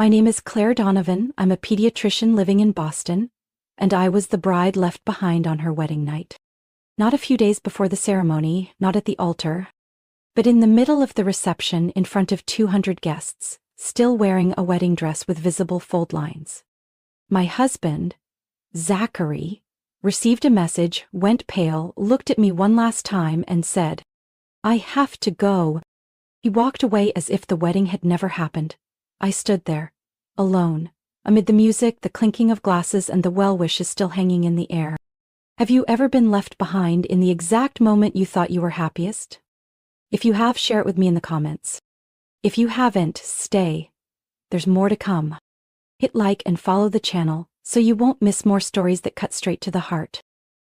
My name is Claire Donovan. I'm a pediatrician living in Boston, and I was the bride left behind on her wedding night. Not a few days before the ceremony, not at the altar, but in the middle of the reception in front of 200 guests, still wearing a wedding dress with visible fold lines. My husband, Zachary, received a message, went pale, looked at me one last time and said, "I have to go." He walked away as if the wedding had never happened. I stood there, alone, amid the music, the clinking of glasses, and the well wishes still hanging in the air. Have you ever been left behind in the exact moment you thought you were happiest? If you have, share it with me in the comments. If you haven't, stay. There's more to come. Hit like and follow the channel so you won't miss more stories that cut straight to the heart.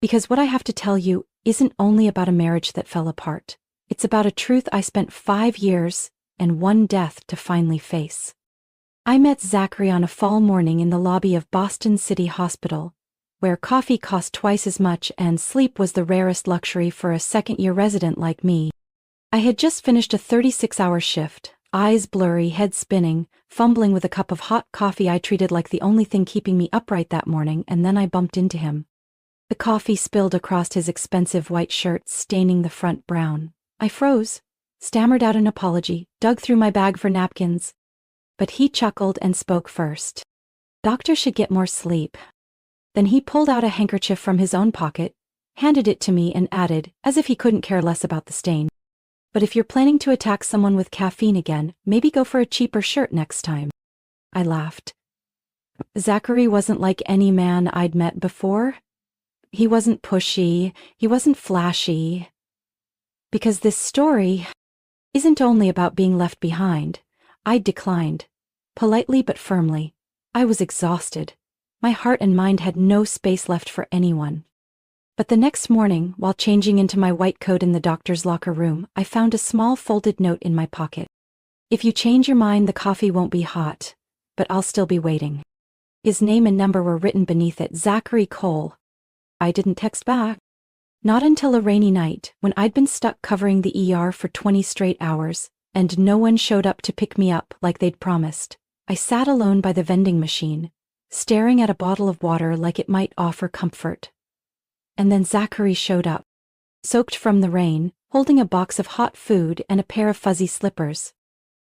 Because what I have to tell you isn't only about a marriage that fell apart. It's about a truth I spent 5 years and 1 death to finally face. I met Zachary on a fall morning in the lobby of Boston City Hospital, where coffee cost twice as much and sleep was the rarest luxury for a second-year resident like me. I had just finished a 36-hour shift, eyes blurry, head spinning, fumbling with a cup of hot coffee I treated like the only thing keeping me upright that morning, and then I bumped into him. The coffee spilled across his expensive white shirt, staining the front brown. I froze, stammered out an apology, dug through my bag for napkins. But he chuckled and spoke first. "Doctor should get more sleep." Then he pulled out a handkerchief from his own pocket, handed it to me and added, as if he couldn't care less about the stain, "But if you're planning to attack someone with caffeine again, maybe go for a cheaper shirt next time." I laughed. Zachary wasn't like any man I'd met before. He wasn't pushy, he wasn't flashy. Because this story isn't only about being left behind. I declined, politely but firmly. I was exhausted. My heart and mind had no space left for anyone. But the next morning, while changing into my white coat in the doctor's locker room, I found a small folded note in my pocket. "If you change your mind, the coffee won't be hot, but I'll still be waiting." His name and number were written beneath it, Zachary Cole. I didn't text back. Not until a rainy night, when I'd been stuck covering the ER for 20 straight hours, and no one showed up to pick me up like they'd promised. I sat alone by the vending machine, staring at a bottle of water like it might offer comfort. And then Zachary showed up, soaked from the rain, holding a box of hot food and a pair of fuzzy slippers.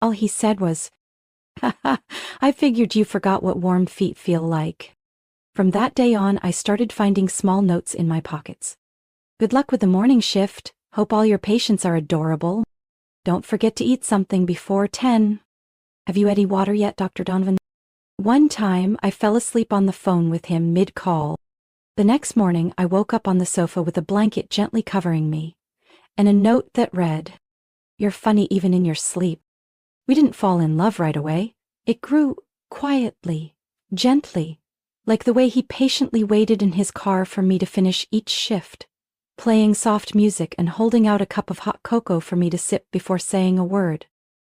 All he said was, "Haha, I figured you forgot what warm feet feel like." From that day on, I started finding small notes in my pockets. "Good luck with the morning shift. Hope all your patients are adorable. Don't forget to eat something before 10. Have you any water yet, Dr. Donovan?" One time, I fell asleep on the phone with him mid-call. The next morning, I woke up on the sofa with a blanket gently covering me, and a note that read, "You're funny even in your sleep." We didn't fall in love right away. It grew quietly, gently, like the way he patiently waited in his car for me to finish each shift, playing soft music and holding out a cup of hot cocoa for me to sip before saying a word.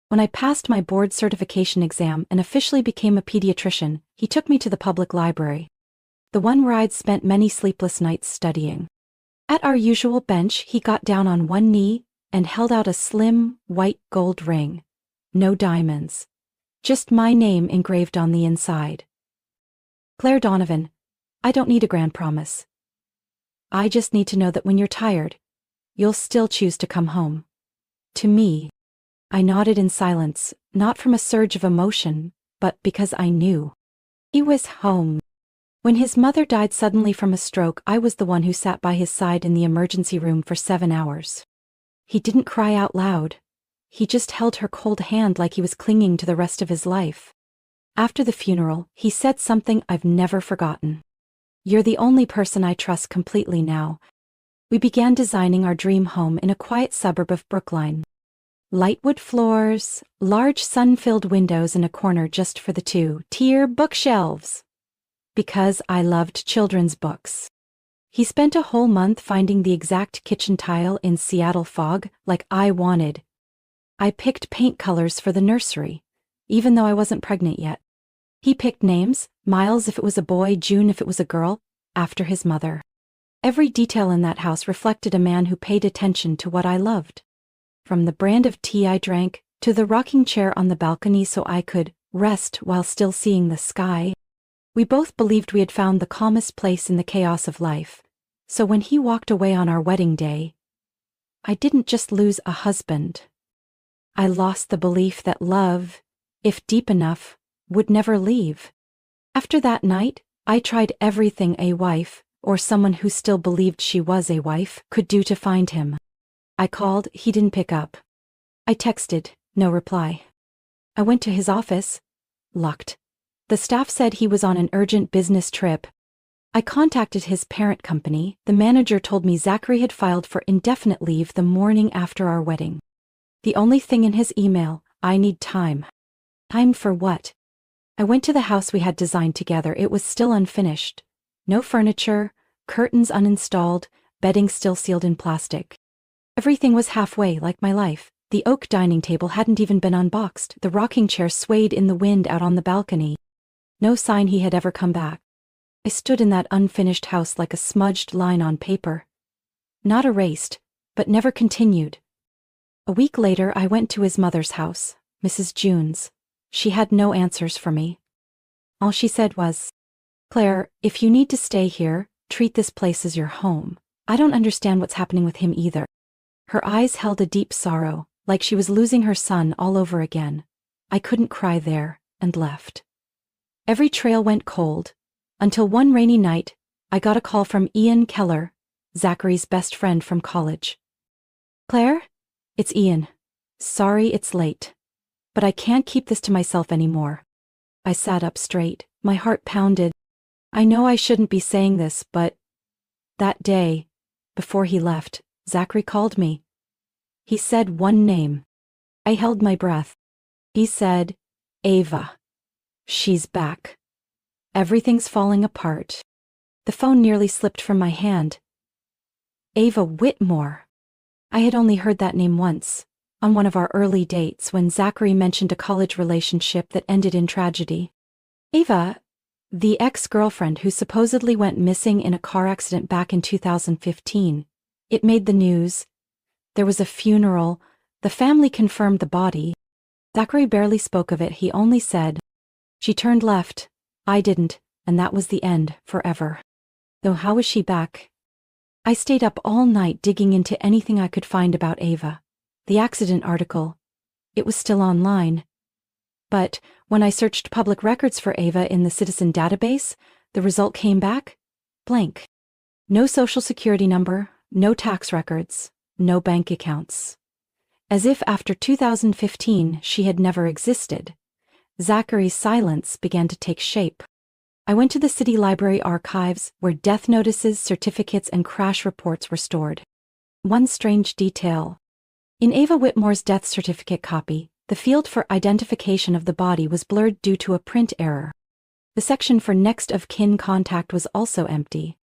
When I passed my board certification exam and officially became a pediatrician, he took me to the public library, the one where I'd spent many sleepless nights studying. At our usual bench, he got down on one knee and held out a slim, white gold ring. No diamonds. Just my name engraved on the inside. "Claire Donovan, I don't need a grand promise. I just need to know that when you're tired, you'll still choose to come home. To me." I nodded in silence, not from a surge of emotion, but because I knew. He was home. When his mother died suddenly from a stroke, I was the one who sat by his side in the emergency room for 7 hours. He didn't cry out loud. He just held her cold hand like he was clinging to the rest of his life. After the funeral, he said something I've never forgotten. "You're the only person I trust completely now." We began designing our dream home in a quiet suburb of Brookline. Light wood floors, large sun-filled windows in a corner just for the 2-tier bookshelves. Because I loved children's books. He spent a whole month finding the exact kitchen tile in Seattle fog, like I wanted. I picked paint colors for the nursery, even though I wasn't pregnant yet. He picked names, Miles if it was a boy, June if it was a girl, after his mother. Every detail in that house reflected a man who paid attention to what I loved. From the brand of tea I drank, to the rocking chair on the balcony so I could rest while still seeing the sky. We both believed we had found the calmest place in the chaos of life. So when he walked away on our wedding day, I didn't just lose a husband. I lost the belief that love, if deep enough, would never leave. After that night, I tried everything a wife, or someone who still believed she was a wife, could do to find him. I called, he didn't pick up. I texted, no reply. I went to his office, locked. The staff said he was on an urgent business trip. I contacted his parent company. The manager told me Zachary had filed for indefinite leave the morning after our wedding. The only thing in his email, I need time. Time for what? I went to the house we had designed together. It was still unfinished. No furniture, curtains uninstalled, bedding still sealed in plastic. Everything was halfway, like my life. The oak dining table hadn't even been unboxed. The rocking chair swayed in the wind out on the balcony. No sign he had ever come back. I stood in that unfinished house like a smudged line on paper. Not erased, but never continued. A week later, I went to his mother's house, Mrs. June's. She had no answers for me. All she said was, "Claire, if you need to stay here, treat this place as your home. I don't understand what's happening with him either." Her eyes held a deep sorrow, like she was losing her son all over again. I couldn't cry there, and left. Every trail went cold, until one rainy night, I got a call from Ian Keller, Zachary's best friend from college. "Claire? It's Ian. Sorry it's late. But I can't keep this to myself anymore." I sat up straight, my heart pounded. I know I shouldn't be saying this, but that day, before he left, Zachary called me. He said one name. I held my breath. He said, "Ava. She's back. Everything's falling apart." The phone nearly slipped from my hand. Ava Whitmore. I had only heard that name once, on one of our early dates when Zachary mentioned a college relationship that ended in tragedy. Ava, the ex-girlfriend who supposedly went missing in a car accident back in 2015. It made the news. There was a funeral. The family confirmed the body. Zachary barely spoke of it. He only said, "She turned left. I didn't, and that was the end, forever." Though how was she back? I stayed up all night digging into anything I could find about Ava. The accident article. It was still online. But when I searched public records for Ava in the citizen database, the result came back blank. No social security number, no tax records, no bank accounts. As if after 2015 she had never existed. Zachary's silence began to take shape. I went to the city library archives where death notices, certificates, and crash reports were stored. One strange detail. In Ava Whitmore's death certificate copy, the field for identification of the body was blurred due to a print error. The section for next of kin contact was also empty.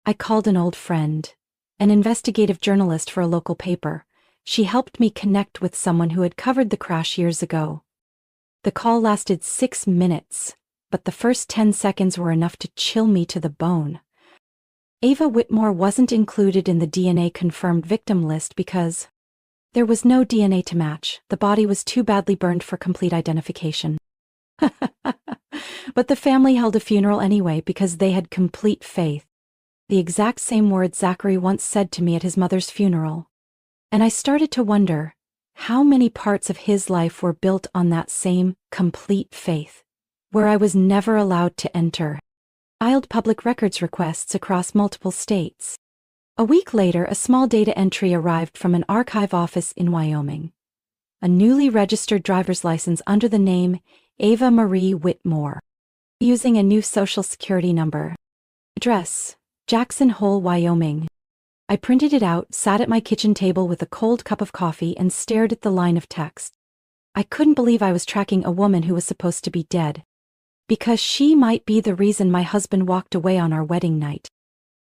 I called an old friend, an investigative journalist for a local paper. She helped me connect with someone who had covered the crash years ago. The call lasted 6 minutes, but the first 10 seconds were enough to chill me to the bone. Ava Whitmore wasn't included in the DNA-confirmed victim list because there was no DNA to match. The body was too badly burned for complete identification. But the family held a funeral anyway because they had complete faith. The exact same words Zachary once said to me at his mother's funeral. And I started to wonder how many parts of his life were built on that same complete faith, where I was never allowed to enter. Filed public records requests across multiple states. A week later, a small data entry arrived from an archive office in Wyoming. A newly registered driver's license under the name Ava Marie Whitmore, using a new social security number. Address: Jackson Hole, Wyoming. I printed it out, sat at my kitchen table with a cold cup of coffee, and stared at the line of text. I couldn't believe I was tracking a woman who was supposed to be dead. Because she might be the reason my husband walked away on our wedding night.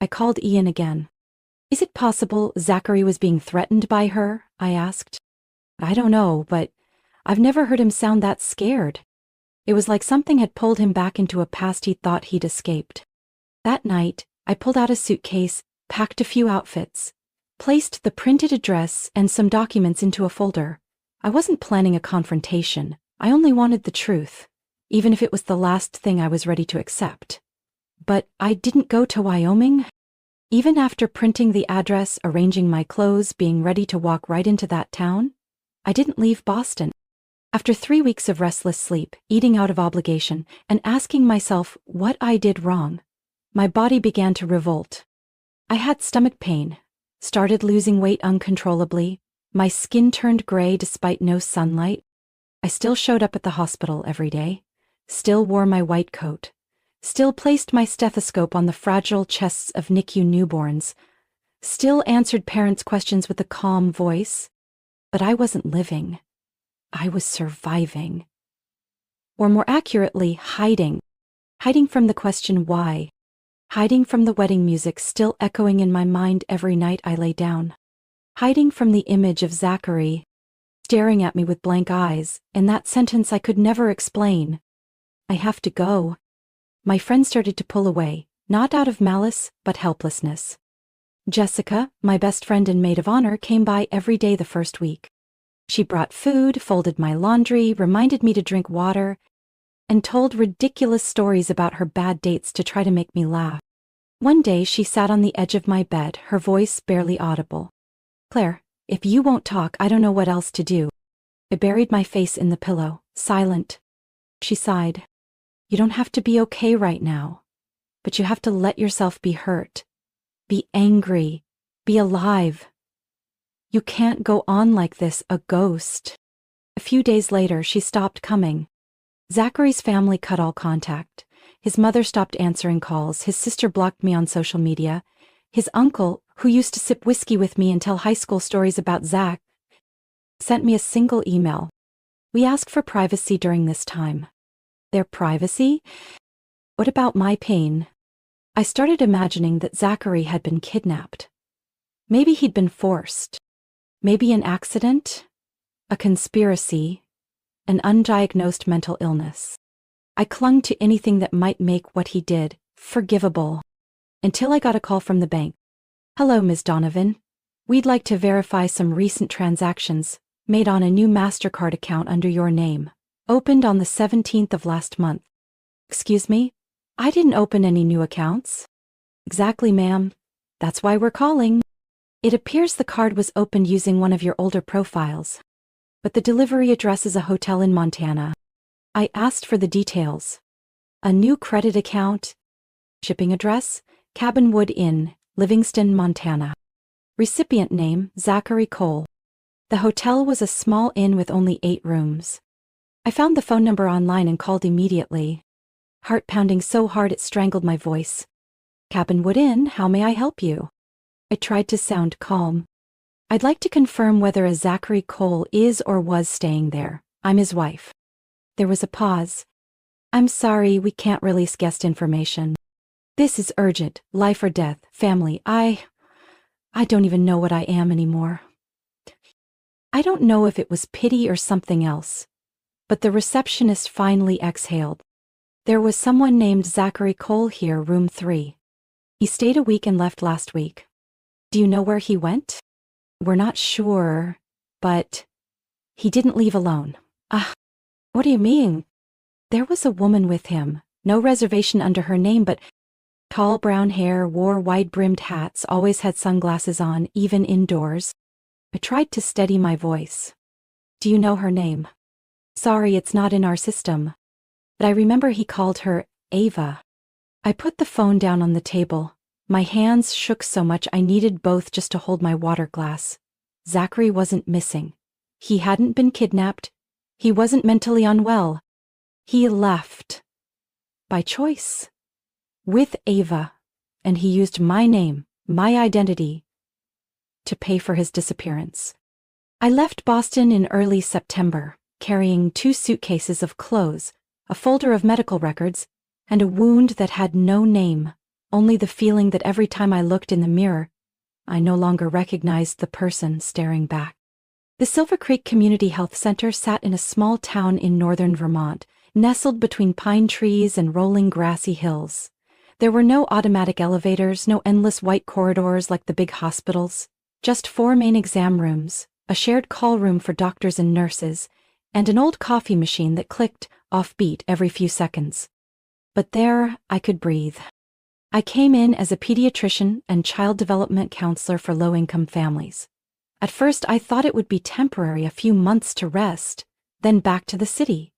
I called Ian again. "Is it possible Zachary was being threatened by her?" I asked. "I don't know, but I've never heard him sound that scared." It was like something had pulled him back into a past he thought he'd escaped. That night, I pulled out a suitcase, packed a few outfits, placed the printed address and some documents into a folder. I wasn't planning a confrontation. I only wanted the truth. even if it was the last thing I was ready to accept. But I didn't go to Wyoming. Even after printing the address, arranging my clothes, being ready to walk right into that town, I didn't leave Boston. After 3 weeks of restless sleep, eating out of obligation, and asking myself what I did wrong, my body began to revolt. I had stomach pain, started losing weight uncontrollably, my skin turned gray despite no sunlight. I still showed up at the hospital every day, still wore my white coat, still placed my stethoscope on the fragile chests of NICU newborns, still answered parents' questions with a calm voice, but I wasn't living. I was surviving. Or more accurately, hiding. Hiding from the question why. Hiding from the wedding music still echoing in my mind every night I lay down. Hiding from the image of Zachary staring at me with blank eyes, and that sentence I could never explain. I have to go. My friend started to pull away, not out of malice, but helplessness. Jessica, my best friend and maid of honor, came by every day the first week. She brought food, folded my laundry, reminded me to drink water, and told ridiculous stories about her bad dates to try to make me laugh. One day she sat on the edge of my bed, her voice barely audible. "Claire, if you won't talk, I don't know what else to do." I buried my face in the pillow, silent. She sighed. "You don't have to be okay right now, but you have to let yourself be hurt, be angry, be alive. You can't go on like this, a ghost." A few days later, she stopped coming. Zachary's family cut all contact. His mother stopped answering calls, his sister blocked me on social media. His uncle, who used to sip whiskey with me and tell high school stories about Zach, sent me a single email. "We asked for privacy during this time." Their privacy? What about my pain? I started imagining that Zachary had been kidnapped. Maybe he'd been forced. Maybe an accident, a conspiracy, an undiagnosed mental illness. I clung to anything that might make what he did forgivable, until I got a call from the bank. "Hello, Ms. Donovan. We'd like to verify some recent transactions made on a new MasterCard account under your name, opened on the 17th of last month." "Excuse me? I didn't open any new accounts." "Exactly, ma'am. That's why we're calling. It appears the card was opened using one of your older profiles, but the delivery address is a hotel in Montana." I asked for the details. "A new credit account. Shipping address, Cabinwood Inn, Livingston, Montana. Recipient name, Zachary Cole." The hotel was a small inn with only 8 rooms. I found the phone number online and called immediately, heart pounding so hard it strangled my voice. "Cabinwood Inn, how may I help you?" I tried to sound calm. "I'd like to confirm whether a Zachary Cole is or was staying there. I'm his wife." There was a pause. "I'm sorry, we can't release guest information. This is urgent, life or death, family. I don't even know what I am anymore." I don't know if it was pity or something else, but the receptionist finally exhaled. "There was someone named Zachary Cole here, room 3. He stayed a week and left last week. Do you know where he went?" "We're not sure, but he didn't leave alone." "Ah, what do you mean?" "There was a woman with him, no reservation under her name, but tall brown hair, wore wide-brimmed hats, always had sunglasses on, even indoors." I tried to steady my voice. "Do you know her name?" "Sorry, it's not in our system. But I remember he called her Ava." I put the phone down on the table. My hands shook so much I needed both just to hold my water glass. Zachary wasn't missing. He hadn't been kidnapped. He wasn't mentally unwell. He left. By choice. With Ava. And he used my name, my identity, to pay for his disappearance. I left Boston in early September, carrying 2 suitcases of clothes, a folder of medical records, and a wound that had no name, only the feeling that every time I looked in the mirror, I no longer recognized the person staring back. The Silver Creek Community Health Center sat in a small town in northern Vermont, nestled between pine trees and rolling grassy hills. There were no automatic elevators, no endless white corridors like the big hospitals, just 4 main exam rooms, a shared call room for doctors and nurses, and an old coffee machine that clicked off-beat every few seconds. But there, I could breathe. I came in as a pediatrician and child development counselor for low-income families. At first, I thought it would be temporary, a few months to rest, then back to the city.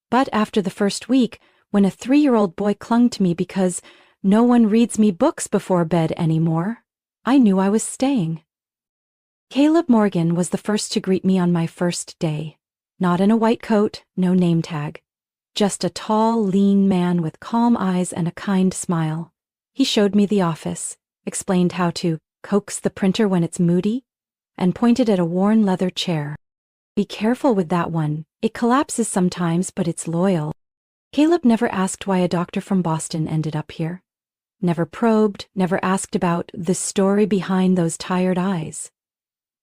But after the first week, when a 3-year-old boy clung to me because no one reads me books before bed anymore, I knew I was staying. Caleb Morgan was the first to greet me on my first day. Not in a white coat, no name tag. Just a tall, lean man with calm eyes and a kind smile. He showed me the office, explained how to coax the printer when it's moody, and pointed at a worn leather chair. Be careful with that one. It collapses sometimes, but it's loyal. Caleb never asked why a doctor from Boston ended up here. Never probed, never asked about the story behind those tired eyes.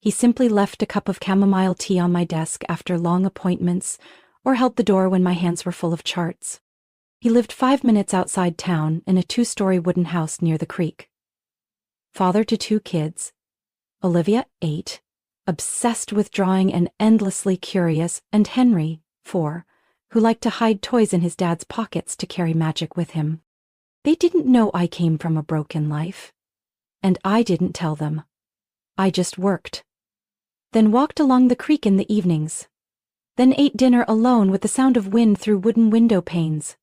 He simply left a cup of chamomile tea on my desk after long appointments, or held the door when my hands were full of charts. He lived 5 minutes outside town in a 2-story wooden house near the creek. Father to 2 kids, Olivia, 8, obsessed with drawing and endlessly curious, and Henry, 4, who liked to hide toys in his dad's pockets to carry magic with him. They didn't know I came from a broken life. And I didn't tell them. I just worked. Then walked along the creek in the evenings. Then ate dinner alone with the sound of wind through wooden window panes.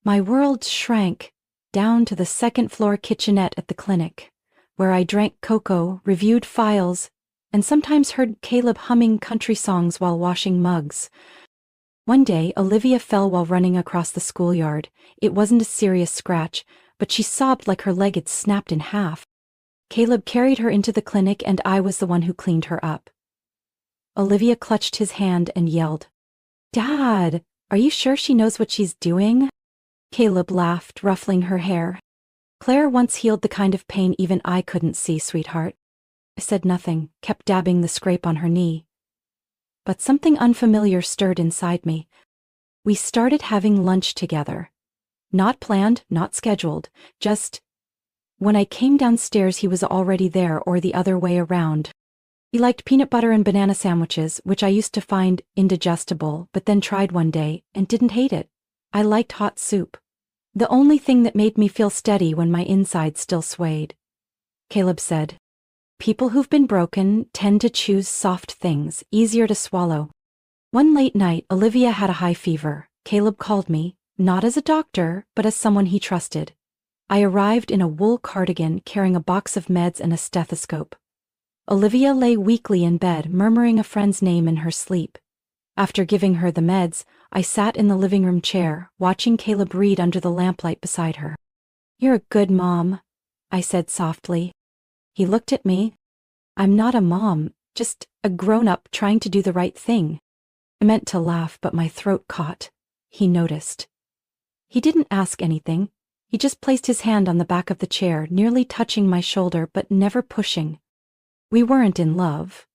My world shrank down to the second-floor kitchenette at the clinic, where I drank cocoa, reviewed files, and sometimes heard Caleb humming country songs while washing mugs. One day, Olivia fell while running across the schoolyard. It wasn't a serious scratch, but she sobbed like her leg had snapped in half. Caleb carried her into the clinic, and I was the one who cleaned her up. Olivia clutched his hand and yelled, "Dad, are you sure she knows what she's doing?" Caleb laughed, ruffling her hair. "Claire once healed the kind of pain even I couldn't see, sweetheart." I said nothing, kept dabbing the scrape on her knee. But something unfamiliar stirred inside me. We started having lunch together. Not planned, not scheduled, just when I came downstairs he was already there, or the other way around. He liked peanut butter and banana sandwiches, which I used to find indigestible, but then tried one day and didn't hate it. I liked hot soup. The only thing that made me feel steady when my insides still swayed. Caleb said, "People who've been broken tend to choose soft things, easier to swallow." One late night, Olivia had a high fever. Caleb called me, not as a doctor, but as someone he trusted. I arrived in a wool cardigan, carrying a box of meds and a stethoscope. Olivia lay weakly in bed, murmuring a friend's name in her sleep. After giving her the meds, I sat in the living room chair, watching Caleb read under the lamplight beside her. "You're a good mom," I said softly. He looked at me. "I'm not a mom, just a grown-up trying to do the right thing." I meant to laugh, but my throat caught. He noticed. He didn't ask anything. He just placed his hand on the back of the chair, nearly touching my shoulder but never pushing. We weren't in love,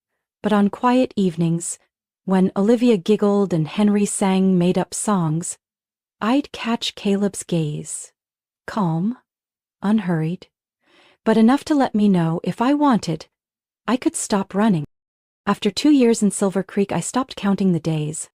but on quiet evenings, when Olivia giggled and Henry sang made-up songs, I'd catch Caleb's gaze. Calm, unhurried, but enough to let me know if I wanted, I could stop running. After 2 years in Silver Creek, I stopped counting the days.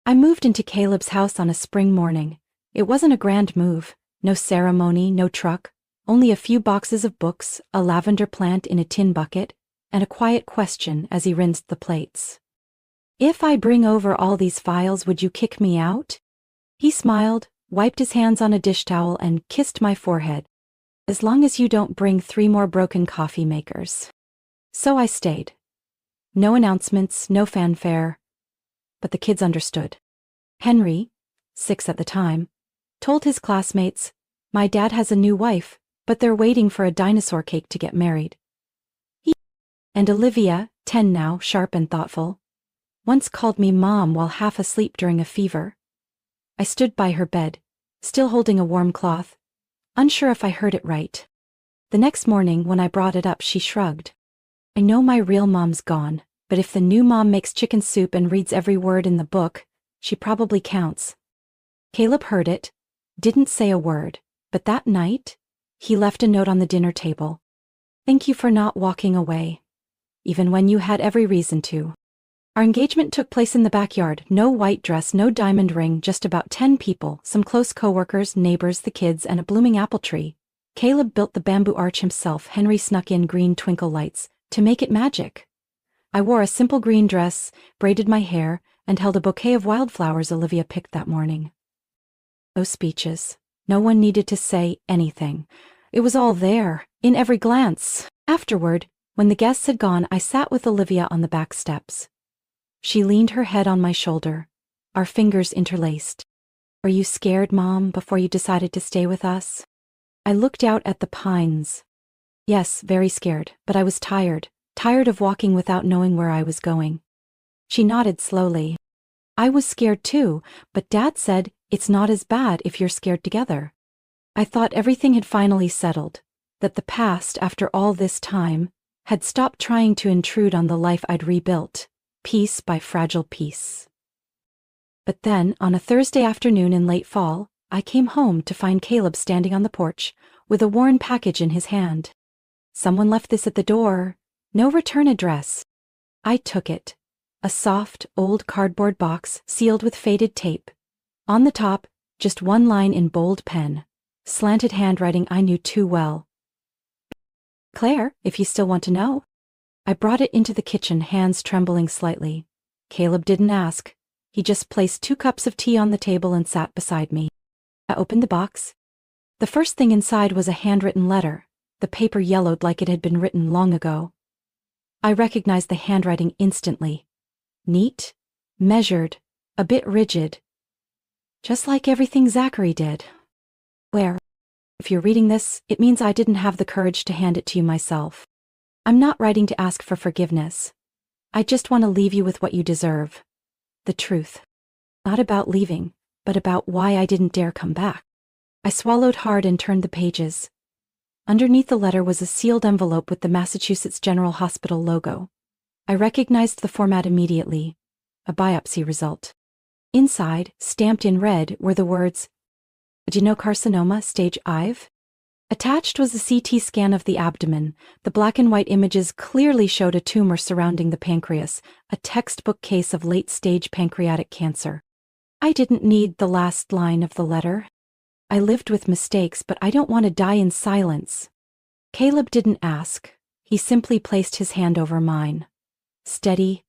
I moved into Caleb's house on a spring morning. It wasn't a grand move. No ceremony, no truck, only a few boxes of books, a lavender plant in a tin bucket, and a quiet question as he rinsed the plates. "If I bring over all these files, would you kick me out?" He smiled, wiped his hands on a dish towel, and kissed my forehead. "As long as you don't bring 3 more broken coffee makers." So I stayed. No announcements, no fanfare. But the kids understood. Henry, 6 at the time, told his classmates, "My dad has a new wife, but they're waiting for a dinosaur cake to get married." And Olivia, 10 now, sharp and thoughtful, once called me Mom while half asleep during a fever. I stood by her bed, still holding a warm cloth, unsure if I heard it right. The next morning, when I brought it up, she shrugged. "I know my real mom's gone, but if the new mom makes chicken soup and reads every word in the book, she probably counts." Caleb heard it, didn't say a word, but that night, he left a note on the dinner table. "Thank you for not walking away, even when you had every reason to." Our engagement took place in the backyard. No white dress, no diamond ring, just about 10 people, some close coworkers, neighbors, the kids, and a blooming apple tree. Caleb built the bamboo arch himself. Henry snuck in green twinkle lights to make it magic. I wore a simple green dress, braided my hair, and held a bouquet of wildflowers Olivia picked that morning. No speeches. No one needed to say anything. It was all there, in every glance. Afterward, when the guests had gone, I sat with Olivia on the back steps. She leaned her head on my shoulder, our fingers interlaced. "Were you scared, Mom, before you decided to stay with us?" I looked out at the pines. Yes, very scared, but I was tired of walking without knowing where I was going. She nodded slowly. I was scared too, but Dad said it's not as bad if you're scared together. I thought everything had finally settled, that the past, after all this time, had stopped trying to intrude on the life I'd rebuilt, piece by fragile piece. But then, on a Thursday afternoon in late fall, I came home to find Caleb standing on the porch with a worn package in his hand. "Someone left this at the door. No return address." I took it. A soft, old cardboard box sealed with faded tape. On the top, just one line in bold pen, slanted handwriting I knew too well. "Claire, if you still want to know." I brought it into the kitchen, hands trembling slightly. Caleb didn't ask. He just placed 2 cups of tea on the table and sat beside me. I opened the box. The first thing inside was a handwritten letter, the paper yellowed like it had been written long ago. I recognized the handwriting instantly. Neat, measured, a bit rigid. Just like everything Zachary did. Where? If you're reading this, it means I didn't have the courage to hand it to you myself. I'm not writing to ask for forgiveness. I just want to leave you with what you deserve. The truth. Not about leaving, but about why I didn't dare come back. I swallowed hard and turned the pages. Underneath the letter was a sealed envelope with the Massachusetts General Hospital logo. I recognized the format immediately. A biopsy result. Inside, stamped in red, were the words, "Adenocarcinoma, stage IV." Attached was a CT scan of the abdomen. The black and white images clearly showed a tumor surrounding the pancreas, a textbook case of late-stage pancreatic cancer. I didn't need the last line of the letter. I lived with mistakes, but I don't want to die in silence. Caleb didn't ask. He simply placed his hand over mine. Steady,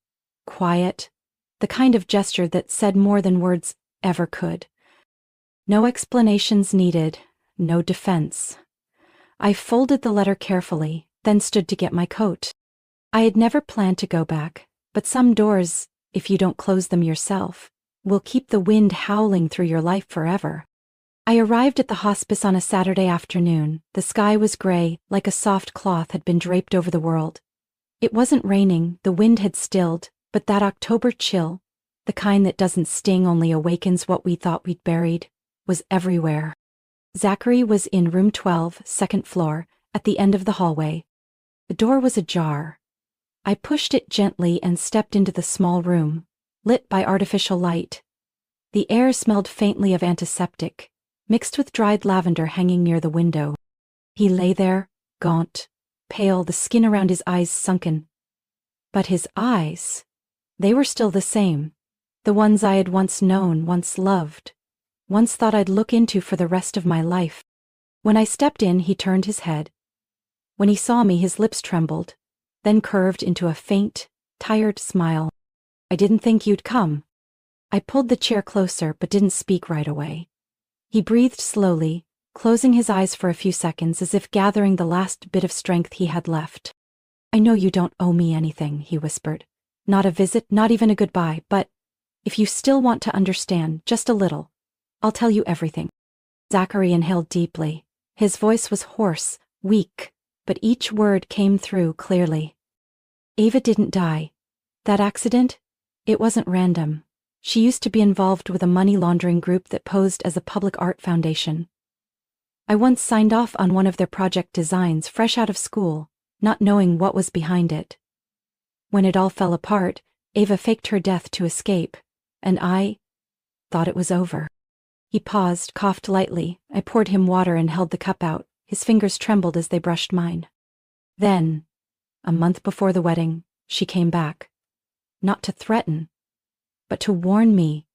quiet, the kind of gesture that said more than words ever could. No explanations needed, no defense. I folded the letter carefully, then stood to get my coat. I had never planned to go back, but some doors, if you don't close them yourself, will keep the wind howling through your life forever. I arrived at the hospice on a Saturday afternoon. The sky was gray, like a soft cloth had been draped over the world. It wasn't raining, the wind had stilled, but that October chill, the kind that doesn't sting, only awakens what we thought we'd buried, was everywhere. Zachary was in room 12, second floor, at the end of the hallway. The door was ajar. I pushed it gently and stepped into the small room, lit by artificial light. The air smelled faintly of antiseptic, mixed with dried lavender hanging near the window. He lay there, gaunt, pale, the skin around his eyes sunken. But his eyes, they were still the same, the ones I had once known, once loved, once thought I'd look into for the rest of my life. When I stepped in, he turned his head. When he saw me, his lips trembled, then curved into a faint, tired smile. "I didn't think you'd come." I pulled the chair closer but didn't speak right away. He breathed slowly, closing his eyes for a few seconds as if gathering the last bit of strength he had left. "I know you don't owe me anything," he whispered. "Not a visit, not even a goodbye, but if you still want to understand, just a little, I'll tell you everything." Zachary inhaled deeply. His voice was hoarse, weak, but each word came through clearly. "Ava didn't die. That accident? It wasn't random. She used to be involved with a money laundering group that posed as a public art foundation. I once signed off on one of their project designs fresh out of school, not knowing what was behind it. When it all fell apart, Ava faked her death to escape, and I thought it was over." He paused, coughed lightly. I poured him water and held the cup out. His fingers trembled as they brushed mine. "Then, a month before the wedding, she came back. not to threaten, but to warn me.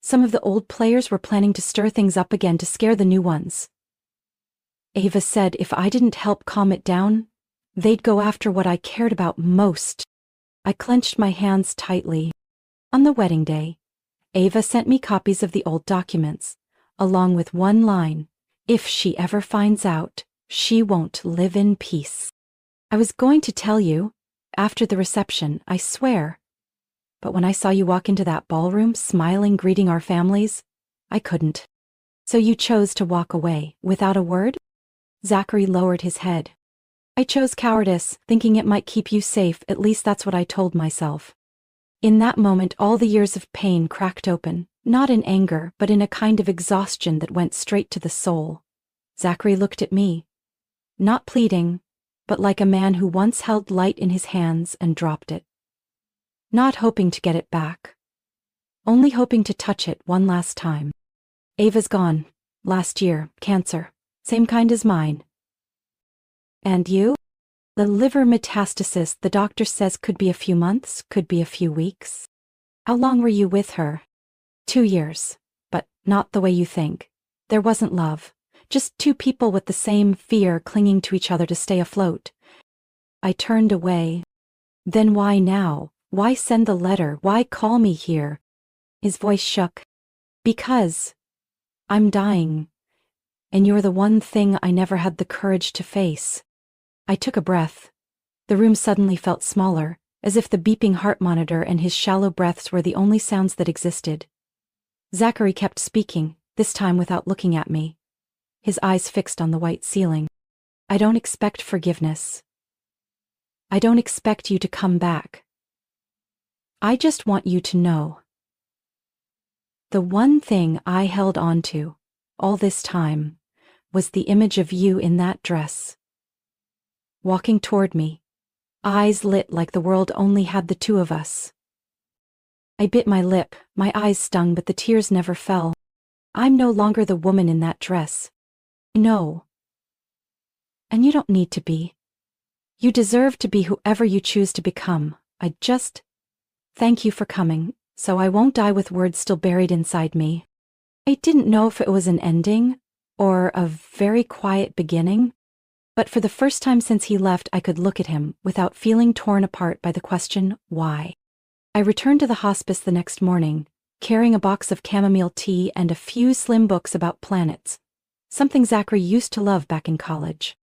Some of the old players were planning to stir things up again to scare the new ones. Ava said if I didn't help calm it down, they'd go after what I cared about most. I clenched my hands tightly. On the wedding day, Ava sent me copies of the old documents, along with one line: if she ever finds out, she won't live in peace. I was going to tell you, after the reception, I swear. But when I saw you walk into that ballroom, smiling, greeting our families, I couldn't. So you chose to walk away, without a word? Zachary lowered his head. I chose cowardice, thinking it might keep you safe, at least that's what I told myself. In that moment, all the years of pain cracked open, not in anger, but in a kind of exhaustion that went straight to the soul. Zachary looked at me. Not pleading, but like a man who once held light in his hands and dropped it. Not hoping to get it back. Only hoping to touch it one last time. Ava's gone. Last year, cancer. Same kind as mine. And you? The liver metastasis the doctor says could be a few months, could be a few weeks. How long were you with her? 2 years. But not the way you think. There wasn't love. Just two people with the same fear clinging to each other to stay afloat. I turned away. Then why now? Why send the letter? Why call me here? His voice shook. Because I'm dying. And you're the one thing I never had the courage to face. I took a breath. The room suddenly felt smaller, as if the beeping heart monitor and his shallow breaths were the only sounds that existed. Zachary kept speaking, this time without looking at me. His eyes fixed on the white ceiling. I don't expect forgiveness. I don't expect you to come back. I just want you to know. The one thing I held on to, all this time, was the image of you in that dress. Walking toward me, eyes lit like the world only had the two of us. I bit my lip, my eyes stung, but the tears never fell. I'm no longer the woman in that dress. No. And you don't need to be. You deserve to be whoever you choose to become. I just thank you for coming, so I won't die with words still buried inside me. I didn't know if it was an ending, or a very quiet beginning. But for the first time since he left, I could look at him without feeling torn apart by the question, why? I returned to the hospice the next morning, carrying a box of chamomile tea and a few slim books about planets, something Zachary used to love back in college.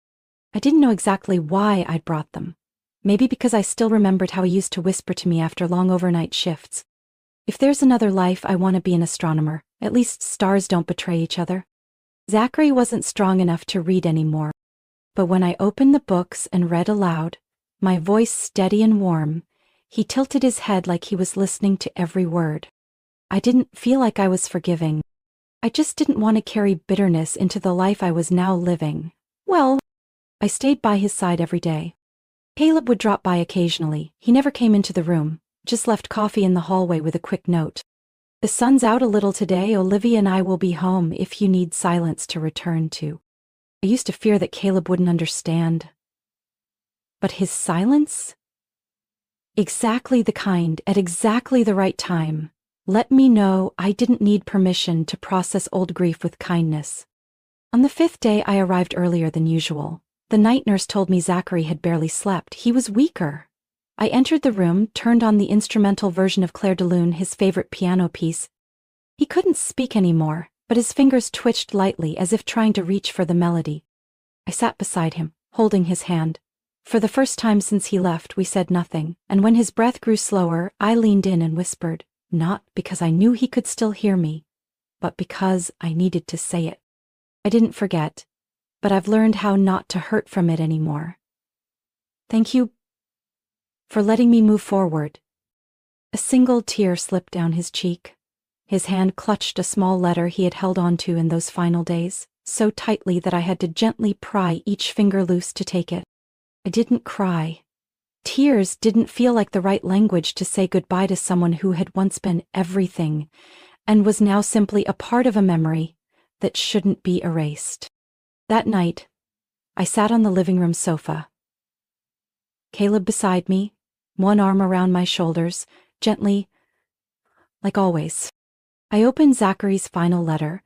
I didn't know exactly why I'd brought them. Maybe because I still remembered how he used to whisper to me after long overnight shifts. If there's another life, I want to be an astronomer. At least stars don't betray each other. Zachary wasn't strong enough to read anymore. But when I opened the books and read aloud, my voice steady and warm, he tilted his head like he was listening to every word. I didn't feel like I was forgiving. I just didn't want to carry bitterness into the life I was now living. Well, I stayed by his side every day. Caleb would drop by occasionally. He never came into the room, just left coffee in the hallway with a quick note. The sun's out a little today. Olivia and I will be home if you need silence to return to. I used to fear that Caleb wouldn't understand. But his silence? Exactly the kind, at exactly the right time, let me know I didn't need permission to process old grief with kindness. On the 5th day, I arrived earlier than usual. The night nurse told me Zachary had barely slept. He was weaker. I entered the room, turned on the instrumental version of Clair de Lune, his favorite piano piece. He couldn't speak anymore, but his fingers twitched lightly as if trying to reach for the melody. I sat beside him, holding his hand. For the first time since he left, we said nothing, and when his breath grew slower, I leaned in and whispered, not because I knew he could still hear me, but because I needed to say it. I didn't forget, but I've learned how not to hurt from it anymore. Thank you for letting me move forward. A single tear slipped down his cheek. His hand clutched a small letter he had held on to in those final days, so tightly that I had to gently pry each finger loose to take it. I didn't cry. Tears didn't feel like the right language to say goodbye to someone who had once been everything, and was now simply a part of a memory that shouldn't be erased. That night, I sat on the living room sofa. Caleb beside me, one arm around my shoulders, gently, like always. I opened Zachary's final letter.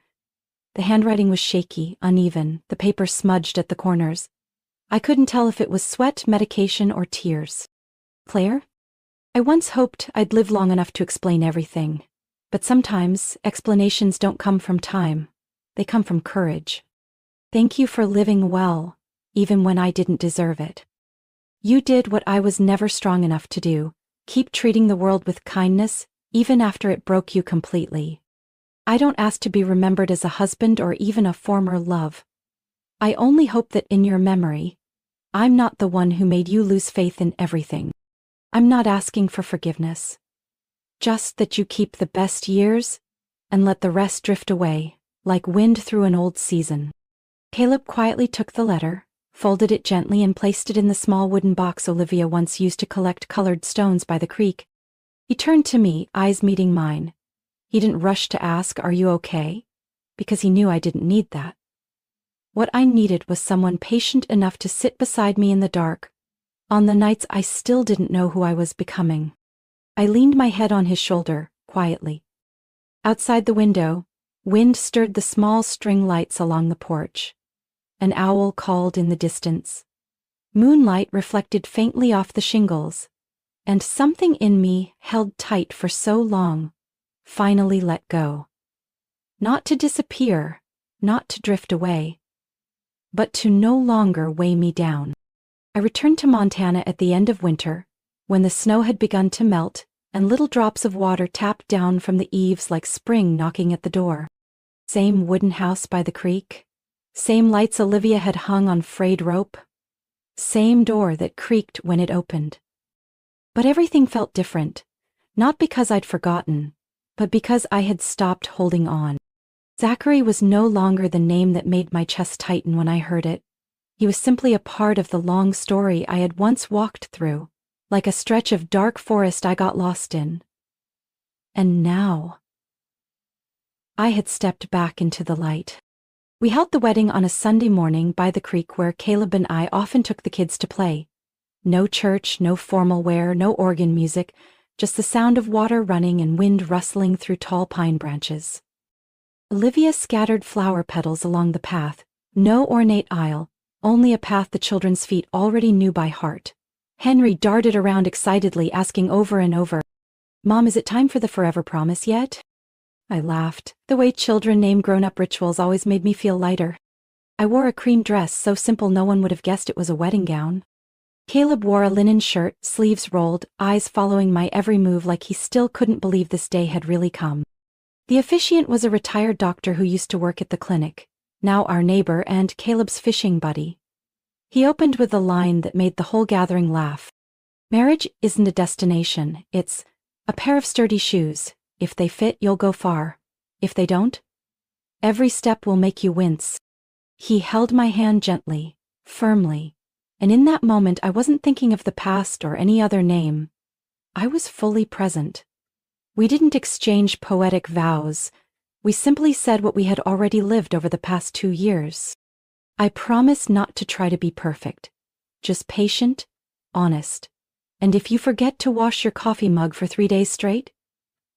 The handwriting was shaky, uneven, the paper smudged at the corners. I couldn't tell if it was sweat, medication, or tears. Claire? I once hoped I'd live long enough to explain everything. But sometimes explanations don't come from time. They come from courage. Thank you for living well, even when I didn't deserve it. You did what I was never strong enough to do. Keep treating the world with kindness, even after it broke you completely. I don't ask to be remembered as a husband or even a former love. I only hope that in your memory, I'm not the one who made you lose faith in everything. I'm not asking for forgiveness. Just that you keep the best years and let the rest drift away, like wind through an old season. Caleb quietly took the letter, folded it gently and placed it in the small wooden box Olivia once used to collect colored stones by the creek. He turned to me, eyes meeting mine. He didn't rush to ask, "Are you okay?" because he knew I didn't need that. What I needed was someone patient enough to sit beside me in the dark, on the nights I still didn't know who I was becoming. I leaned my head on his shoulder, quietly. Outside the window, wind stirred the small string lights along the porch. An owl called in the distance. Moonlight reflected faintly off the shingles, and something in me, held tight for so long, finally let go. Not to disappear, not to drift away, but to no longer weigh me down. I returned to Montana at the end of winter, when the snow had begun to melt, and little drops of water tapped down from the eaves like spring knocking at the door. Same wooden house by the creek. Same lights Olivia had hung on frayed rope. Same door that creaked when it opened. But everything felt different, not because I'd forgotten, but because I had stopped holding on. Zachary was no longer the name that made my chest tighten when I heard it. He was simply a part of the long story I had once walked through, like a stretch of dark forest I got lost in. And now, I had stepped back into the light. We held the wedding on a Sunday morning by the creek where Caleb and I often took the kids to play. No church, no formal wear, no organ music, just the sound of water running and wind rustling through tall pine branches. Olivia scattered flower petals along the path, no ornate aisle, only a path the children's feet already knew by heart. Henry darted around excitedly, asking over and over, "Mom, is it time for the forever promise yet?" I laughed. The way children name grown-up rituals always made me feel lighter. I wore a cream dress so simple no one would have guessed it was a wedding gown. Caleb wore a linen shirt, sleeves rolled, eyes following my every move like he still couldn't believe this day had really come. The officiant was a retired doctor who used to work at the clinic, now our neighbor and Caleb's fishing buddy. He opened with a line that made the whole gathering laugh. "Marriage isn't a destination, it's a pair of sturdy shoes. If they fit, you'll go far. If they don't, every step will make you wince." He held my hand gently, firmly, and in that moment I wasn't thinking of the past or any other name. I was fully present. We didn't exchange poetic vows. We simply said what we had already lived over the past 2 years. I promise not to try to be perfect, just patient, honest, and if you forget to wash your coffee mug for 3 days straight,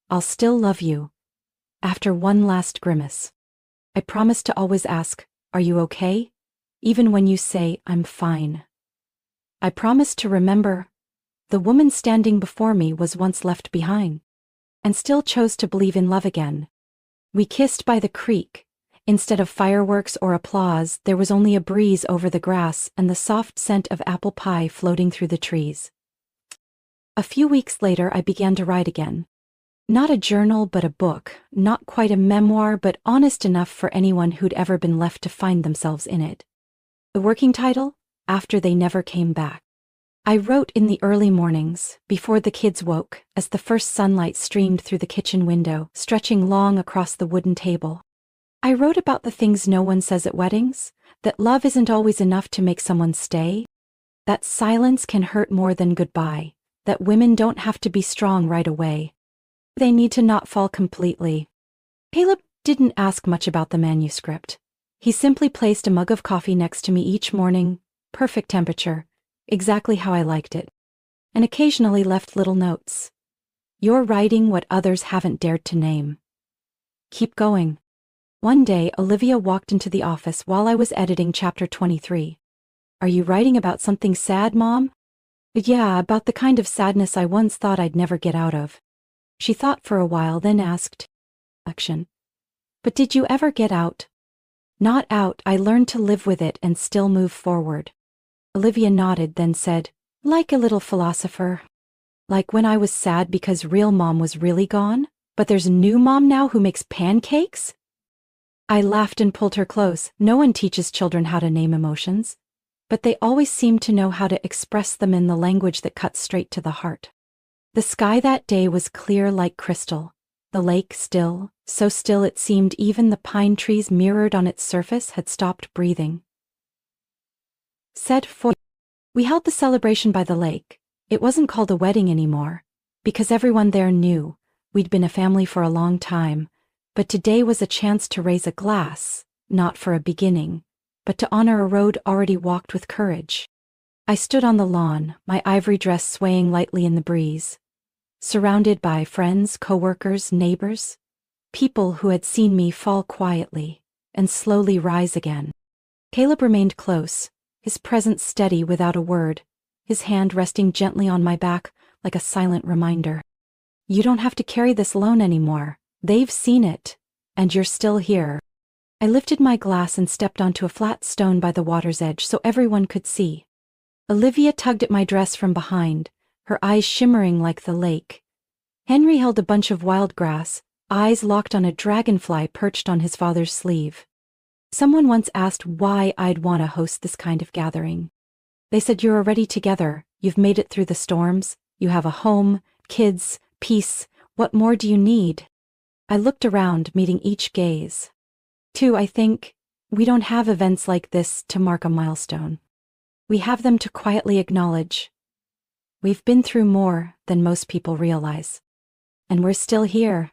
I'll still love you. After one last grimace, I promise to always ask, "Are you okay?" even when you say, "I'm fine." I promise to remember, the woman standing before me was once left behind, and still chose to believe in love again. We kissed by the creek. Instead of fireworks or applause, there was only a breeze over the grass and the soft scent of apple pie floating through the trees. A few weeks later, I began to write again. Not a journal, but a book, not quite a memoir, but honest enough for anyone who'd ever been left to find themselves in it. The working title? After They Never Came Back. I wrote in the early mornings, before the kids woke, as the first sunlight streamed through the kitchen window, stretching long across the wooden table. I wrote about the things no one says at weddings, that love isn't always enough to make someone stay, that silence can hurt more than goodbye, that women don't have to be strong right away. They need to not fall completely. Caleb didn't ask much about the manuscript. He simply placed a mug of coffee next to me each morning, perfect temperature, exactly how I liked it, and occasionally left little notes. You're writing what others haven't dared to name. Keep going. One day, Olivia walked into the office while I was editing chapter 23. Are you writing about something sad, Mom? Yeah, about the kind of sadness I once thought I'd never get out of. She thought for a while, then asked, Action. But did you ever get out? Not out, I learned to live with it and still move forward. Olivia nodded, then said, like a little philosopher. Like when I was sad because real Mom was really gone, but there's a new Mom now who makes pancakes? I laughed and pulled her close. No one teaches children how to name emotions, but they always seem to know how to express them in the language that cuts straight to the heart. The sky that day was clear like crystal, the lake still, so still it seemed even the pine trees mirrored on its surface had stopped breathing. Said for we held the celebration by the lake. It wasn't called a wedding anymore, because everyone there knew we'd been a family for a long time, but today was a chance to raise a glass, not for a beginning, but to honor a road already walked with courage. I stood on the lawn, my ivory dress swaying lightly in the breeze, surrounded by friends, coworkers, neighbors, people who had seen me fall quietly and slowly rise again. Caleb remained close, his presence steady without a word, his hand resting gently on my back like a silent reminder. You don't have to carry this alone anymore. They've seen it, and you're still here. I lifted my glass and stepped onto a flat stone by the water's edge so everyone could see. Olivia tugged at my dress from behind, her eyes shimmering like the lake. Henry held a bunch of wild grass, eyes locked on a dragonfly perched on his father's sleeve. Someone once asked why I'd want to host this kind of gathering. They said you're already together, you've made it through the storms, you have a home, kids, peace, what more do you need? I looked around, meeting each gaze. Too, I think, we don't have events like this to mark a milestone. We have them to quietly acknowledge. We've been through more than most people realize. And we're still here.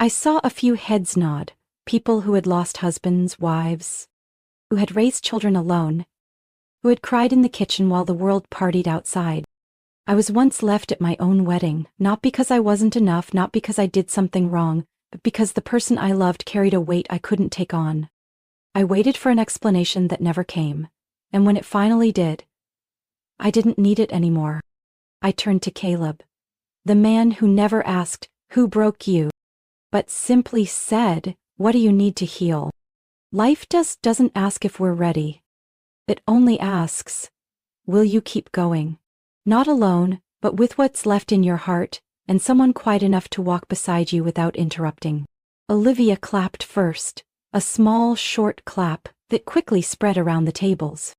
I saw a few heads nod, people who had lost husbands, wives, who had raised children alone, who had cried in the kitchen while the world partied outside. I was once left at my own wedding, not because I wasn't enough, not because I did something wrong, but because the person I loved carried a weight I couldn't take on. I waited for an explanation that never came, and when it finally did, I didn't need it anymore. I turned to Caleb, the man who never asked, "Who broke you?" but simply said, "What do you need to heal?" Life doesn't ask if we're ready. It only asks, will you keep going? Not alone, but with what's left in your heart, and someone quiet enough to walk beside you without interrupting. Olivia clapped first, a small, short clap that quickly spread around the tables.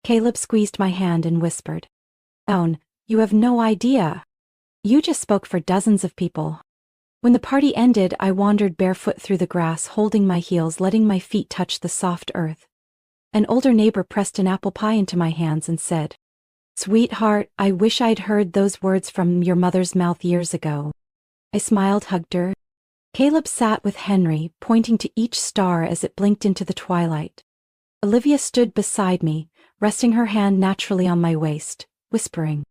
Caleb squeezed my hand and whispered, "Owen, you have no idea. You just spoke for dozens of people." When the party ended, I wandered barefoot through the grass, holding my heels, letting my feet touch the soft earth. An older neighbor pressed an apple pie into my hands and said, "Sweetheart, I wish I'd heard those words from your mother's mouth years ago." I smiled, hugged her. Caleb sat with Henry, pointing to each star as it blinked into the twilight. Olivia stood beside me, resting her hand naturally on my waist, whispering,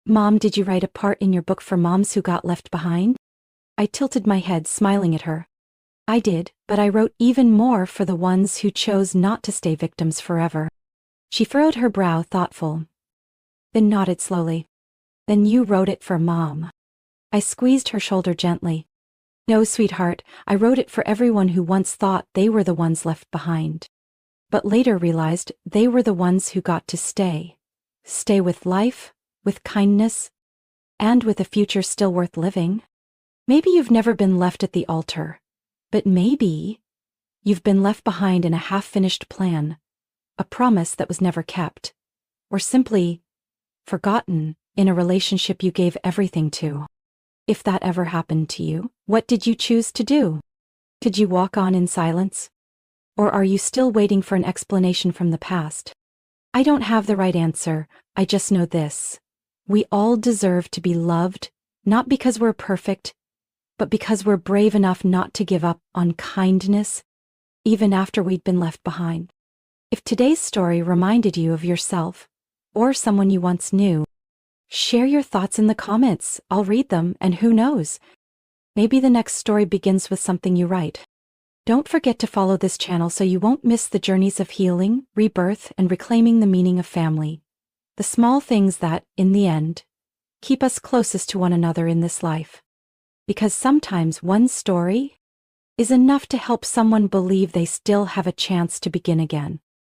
"Mom, did you write a part in your book for moms who got left behind?" I tilted my head, smiling at her. I did, but I wrote even more for the ones who chose not to stay victims forever. She furrowed her brow, thoughtful, then nodded slowly. "Then you wrote it for Mom." I squeezed her shoulder gently. "No, sweetheart, I wrote it for everyone who once thought they were the ones left behind, but later realized they were the ones who got to stay. Stay with life, with kindness, and with a future still worth living. Maybe you've never been left at the altar, but maybe you've been left behind in a half-finished plan, a promise that was never kept, or simply forgotten in a relationship you gave everything to. If that ever happened to you, what did you choose to do? Did you walk on in silence? Or are you still waiting for an explanation from the past? I don't have the right answer, I just know this. We all deserve to be loved, not because we're perfect, but because we're brave enough not to give up on kindness, even after we'd been left behind. If today's story reminded you of yourself, or someone you once knew, Share your thoughts in the comments. I'll read them, and who knows? Maybe the next story begins with something you write. Don't forget to follow this channel so you won't miss the journeys of healing, rebirth, and reclaiming the meaning of family. The small things that, in the end, keep us closest to one another in this life. Because sometimes one story is enough to help someone believe they still have a chance to begin again.